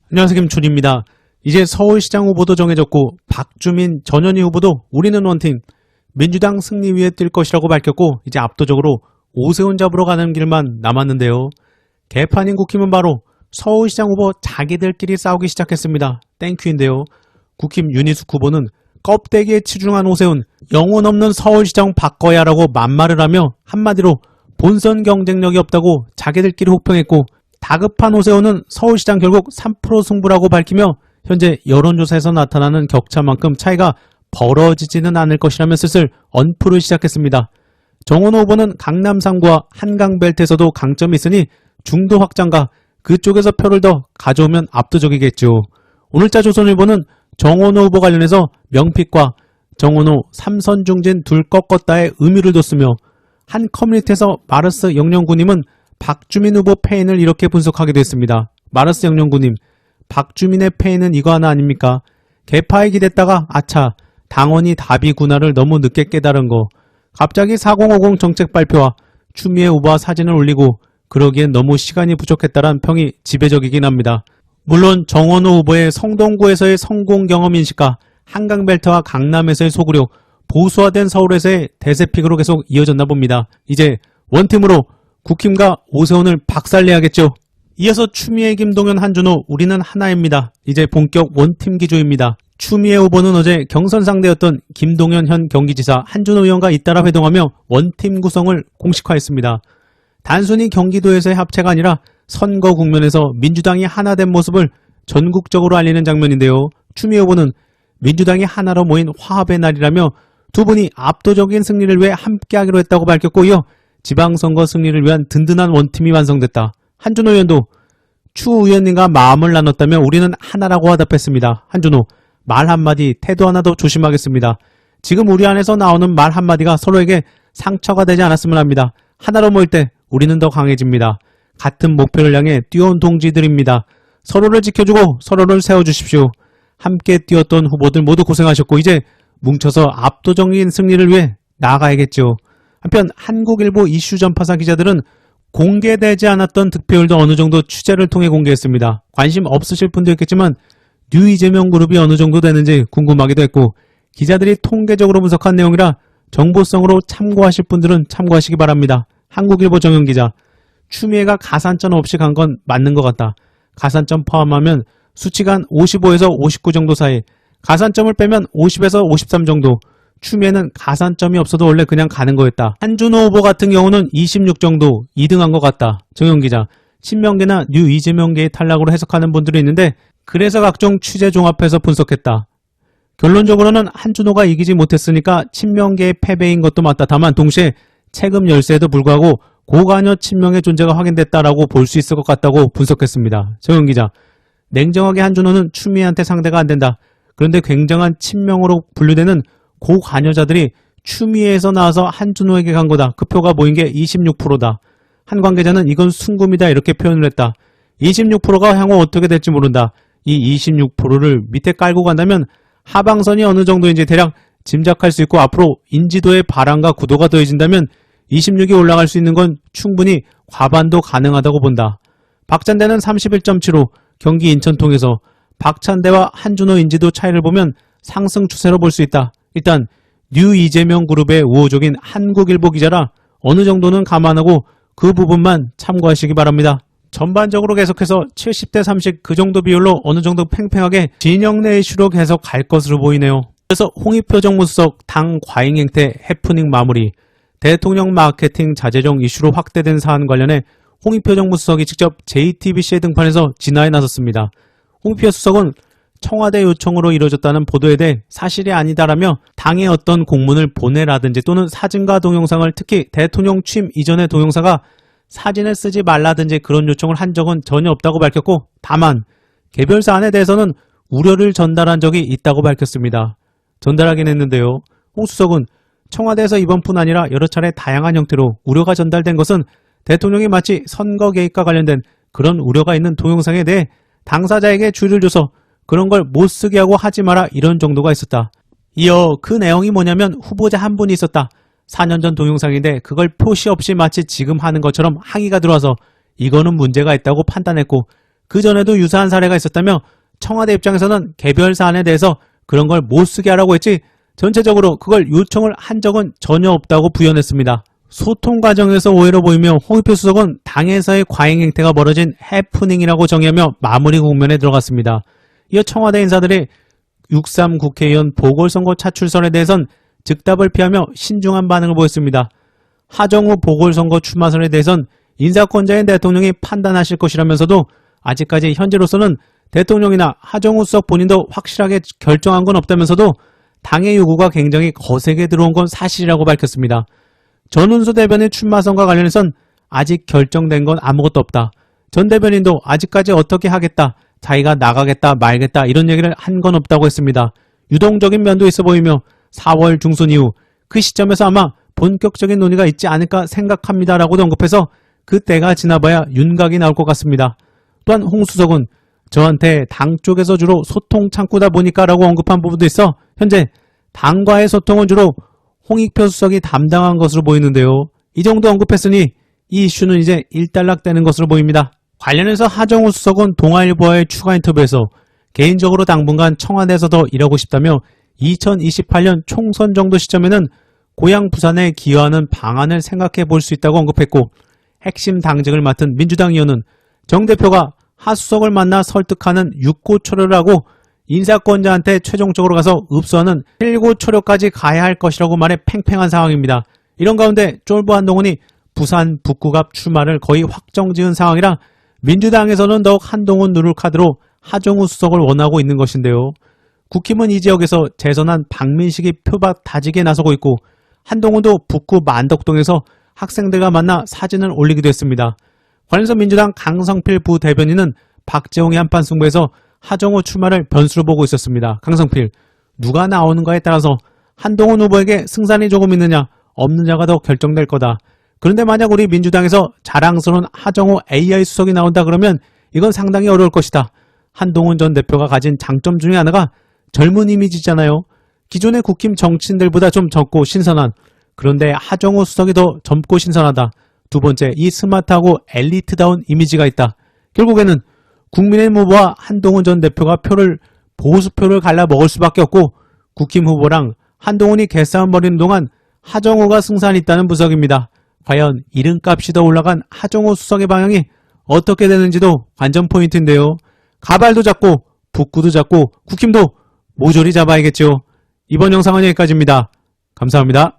안녕하세요, 김춘입니다. 이제 서울시장 후보도 정해졌고 박주민, 전현희 후보도 우리는 원팀, 민주당 승리 위에 뛸 것이라고 밝혔고 이제 압도적으로 오세훈 잡으러 가는 길만 남았는데요. 개판인 국힘은 바로 서울시장 후보 자기들끼리 싸우기 시작했습니다. 땡큐인데요. 국힘 윤희숙 후보는 껍데기에 치중한 오세훈, 영혼 없는 서울시장 바꿔야 라고 만말을 하며 한마디로 본선 경쟁력이 없다고 자기들끼리 혹평했고, 다급한 오세훈은 서울시장 결국 3% 승부라고 밝히며 현재 여론조사에서 나타나는 격차만큼 차이가 벌어지지는 않을 것이라며 슬슬 언프를 시작했습니다. 정원호 후보는 강남 3구와 한강벨트에서도 강점이 있으니 중도 확장과 그쪽에서 표를 더 가져오면 압도적이겠죠. 오늘자 조선일보는 정원호 후보 관련해서 명픽과 정원호, 삼선 중진 둘 꺾었다의 의미를 뒀으며, 한 커뮤니티에서 마르스 영령구님은 박주민 후보 패인을 이렇게 분석하기도 했습니다. 마르스 영령구님, 박주민의 패인은 이거 하나 아닙니까? 개파에 기댔다가 아차, 당원이 답이구나를 너무 늦게 깨달은 거. 갑자기 4050 정책 발표와 추미애 후보와 사진을 올리고 그러기엔 너무 시간이 부족했다란 평이 지배적이긴 합니다. 물론 정원호 후보의 성동구에서의 성공 경험 인식과 한강벨트와 강남에서의 소구력, 보수화된 서울에서의 대세픽으로 계속 이어졌나 봅니다. 이제 원팀으로 국힘과 오세훈을 박살내야겠죠. 이어서 추미애, 김동연, 한준호, 우리는 하나입니다. 이제 본격 원팀 기조입니다. 추미애 후보는 어제 경선 상대였던 김동연 현 경기지사, 한준호 의원과 잇따라 회동하며 원팀 구성을 공식화했습니다. 단순히 경기도에서의 합체가 아니라 선거 국면에서 민주당이 하나 된 모습을 전국적으로 알리는 장면인데요. 추미애 후보는 민주당이 하나로 모인 화합의 날이라며 두 분이 압도적인 승리를 위해 함께하기로 했다고 밝혔고, 이어 지방선거 승리를 위한 든든한 원팀이 완성됐다. 한준호 의원도 추 의원님과 마음을 나눴다며 우리는 하나라고 화답했습니다. 한준호, 말 한마디, 태도 하나도 조심하겠습니다. 지금 우리 안에서 나오는 말 한마디가 서로에게 상처가 되지 않았으면 합니다. 하나로 모일 때 우리는 더 강해집니다. 같은 목표를 향해 뛰어온 동지들입니다. 서로를 지켜주고 서로를 세워주십시오. 함께 뛰었던 후보들 모두 고생하셨고 이제 뭉쳐서 압도적인 승리를 위해 나아가야겠죠. 한편 한국일보 이슈 전파사 기자들은 공개되지 않았던 득표율도 어느 정도 취재를 통해 공개했습니다. 관심 없으실 분도 있겠지만 뉴 이재명 그룹이 어느 정도 되는지 궁금하기도 했고, 기자들이 통계적으로 분석한 내용이라 정보성으로 참고하실 분들은 참고하시기 바랍니다. 한국일보 정영 기자, 추미애가 가산점 없이 간 건 맞는 것 같다. 가산점 포함하면 수치가 한 55에서 59 정도 사이, 가산점을 빼면 50에서 53 정도, 추미애는 가산점이 없어도 원래 그냥 가는 거였다. 한준호 후보 같은 경우는 26 정도 2등한 것 같다. 정영 기자, 친명계나 뉴 이재명계의 탈락으로 해석하는 분들이 있는데 그래서 각종 취재 종합해서 분석했다. 결론적으로는 한준호가 이기지 못했으니까 친명계의 패배인 것도 맞다. 다만 동시에 책임 열세에도 불구하고 고관여 친명의 존재가 확인됐다라고 볼 수 있을 것 같다고 분석했습니다. 정영 기자, 냉정하게 한준호는 추미애한테 상대가 안 된다. 그런데 굉장한 친명으로 분류되는 고관여자들이 추미애에서 나와서 한준호에게 간 거다. 그 표가 모인 게 26%다. 한 관계자는 이건 순금이다 이렇게 표현을 했다. 26%가 향후 어떻게 될지 모른다. 이 26%를 밑에 깔고 간다면 하방선이 어느 정도인지 대략 짐작할 수 있고, 앞으로 인지도의 바람과 구도가 더해진다면 26이 올라갈 수 있는 건 충분히 과반도 가능하다고 본다. 박찬대는 31.75, 경기 인천 통해서 박찬대와 한준호 인지도 차이를 보면 상승 추세로 볼 수 있다. 일단 뉴 이재명 그룹의 우호적인 한국일보 기자라 어느 정도는 감안하고 그 부분만 참고하시기 바랍니다. 전반적으로 계속해서 70대 30 그 정도 비율로 어느 정도 팽팽하게 진영 내 이슈로 계속 갈 것으로 보이네요. 그래서 홍익표 정무수석 당 과잉 행태 해프닝 마무리, 대통령 마케팅 자재정 이슈로 확대된 사안 관련해 홍익표 정무수석이 직접 JTBC의 등판에서 진화에 나섰습니다. 홍익표 수석은 청와대 요청으로 이루어졌다는 보도에 대해 사실이 아니다라며 당에 어떤 공문을 보내라든지 또는 사진과 동영상을, 특히 대통령 취임 이전의 동영상과 사진을 쓰지 말라든지 그런 요청을 한 적은 전혀 없다고 밝혔고, 다만 개별 사안에 대해서는 우려를 전달한 적이 있다고 밝혔습니다. 전달하긴 했는데요. 홍 수석은 청와대에서 이번뿐 아니라 여러 차례 다양한 형태로 우려가 전달된 것은 대통령이 마치 선거 개입과 관련된 그런 우려가 있는 동영상에 대해 당사자에게 주의를 줘서 그런 걸 못 쓰게 하고 하지 마라 이런 정도가 있었다. 이어 그 내용이 뭐냐면 후보자 한 분이 있었다. 4년 전 동영상인데 그걸 표시 없이 마치 지금 하는 것처럼 항의가 들어와서 이거는 문제가 있다고 판단했고, 그전에도 유사한 사례가 있었다며 청와대 입장에서는 개별 사안에 대해서 그런 걸 못 쓰게 하라고 했지 전체적으로 그걸 요청을 한 적은 전혀 없다고 부연했습니다. 소통 과정에서 오해로 보이며 홍익표 수석은 당에서의 과잉 행태가 벌어진 해프닝이라고 정의하며 마무리 국면에 들어갔습니다. 이어 청와대 인사들이 6.3 국회의원 보궐선거 차출설에 대해선 즉답을 피하며 신중한 반응을 보였습니다. 하정우 보궐선거 출마설에 대해선 인사권자인 대통령이 판단하실 것이라면서도 아직까지 현재로서는 대통령이나 하정우 수석 본인도 확실하게 결정한 건 없다면서도 당의 요구가 굉장히 거세게 들어온 건 사실이라고 밝혔습니다. 전운수 대변인 출마 선과 관련해선 아직 결정된 건 아무것도 없다. 전 대변인도 아직까지 어떻게 하겠다, 자기가 나가겠다 말겠다 이런 얘기를 한 건 없다고 했습니다. 유동적인 면도 있어 보이며 4월 중순 이후 그 시점에서 아마 본격적인 논의가 있지 않을까 생각합니다라고도 언급해서 그때가 지나봐야 윤곽이 나올 것 같습니다. 또한 홍 수석은 저한테 당 쪽에서 주로 소통 창구다 보니까 라고 언급한 부분도 있어 현재 당과의 소통은 주로 홍익표 수석이 담당한 것으로 보이는데요. 이 정도 언급했으니 이 이슈는 이제 일단락되는 것으로 보입니다. 관련해서 하정우 수석은 동아일보와의 추가 인터뷰에서 개인적으로 당분간 청와대에서 더 일하고 싶다며 2028년 총선 정도 시점에는 고향 부산에 기여하는 방안을 생각해 볼 수 있다고 언급했고 핵심 당직을 맡은 민주당 의원은 정 대표가 하 수석을 만나 설득하는 육고초려를 하고 인사권자한테 최종적으로 가서 읍소하는 실고초려까지 가야 할 것이라고 말해 팽팽한 상황입니다. 이런 가운데 쫄보 한동훈이 부산 북구갑 출마를 거의 확정지은 상황이라 민주당에서는 더욱 한동훈 누를 카드로 하정우 수석을 원하고 있는 것인데요. 국힘은 이 지역에서 재선한 박민식이 표박 다지기에 나서고 있고 한동훈도 북구 만덕동에서 학생들과 만나 사진을 올리기도 했습니다. 관련해서 민주당 강성필 부대변인은 박재홍의 한판 승부에서 하정우 출마를 변수로 보고 있었습니다. 강성필, 누가 나오는가에 따라서 한동훈 후보에게 승산이 조금 있느냐 없느냐가 더 결정될 거다. 그런데 만약 우리 민주당에서 자랑스러운 하정우 AI 수석이 나온다 그러면 이건 상당히 어려울 것이다. 한동훈 전 대표가 가진 장점 중에 하나가 젊은 이미지잖아요. 기존의 국힘 정치인들보다 좀 젊고 신선한, 그런데 하정우 수석이 더 젊고 신선하다. 두 번째, 이 스마트하고 엘리트다운 이미지가 있다. 결국에는 국민의힘 후보와 한동훈 전 대표가 보수표를 갈라 먹을 수밖에 없고 국힘 후보랑 한동훈이 개싸움 벌이는 동안 하정우가 승산이 있다는 분석입니다. 과연 이름값이 더 올라간 하정우 수석의 방향이 어떻게 되는지도 관전 포인트인데요. 가발도 잡고 북구도 잡고 국힘도 모조리 잡아야겠죠. 이번 영상은 여기까지입니다. 감사합니다.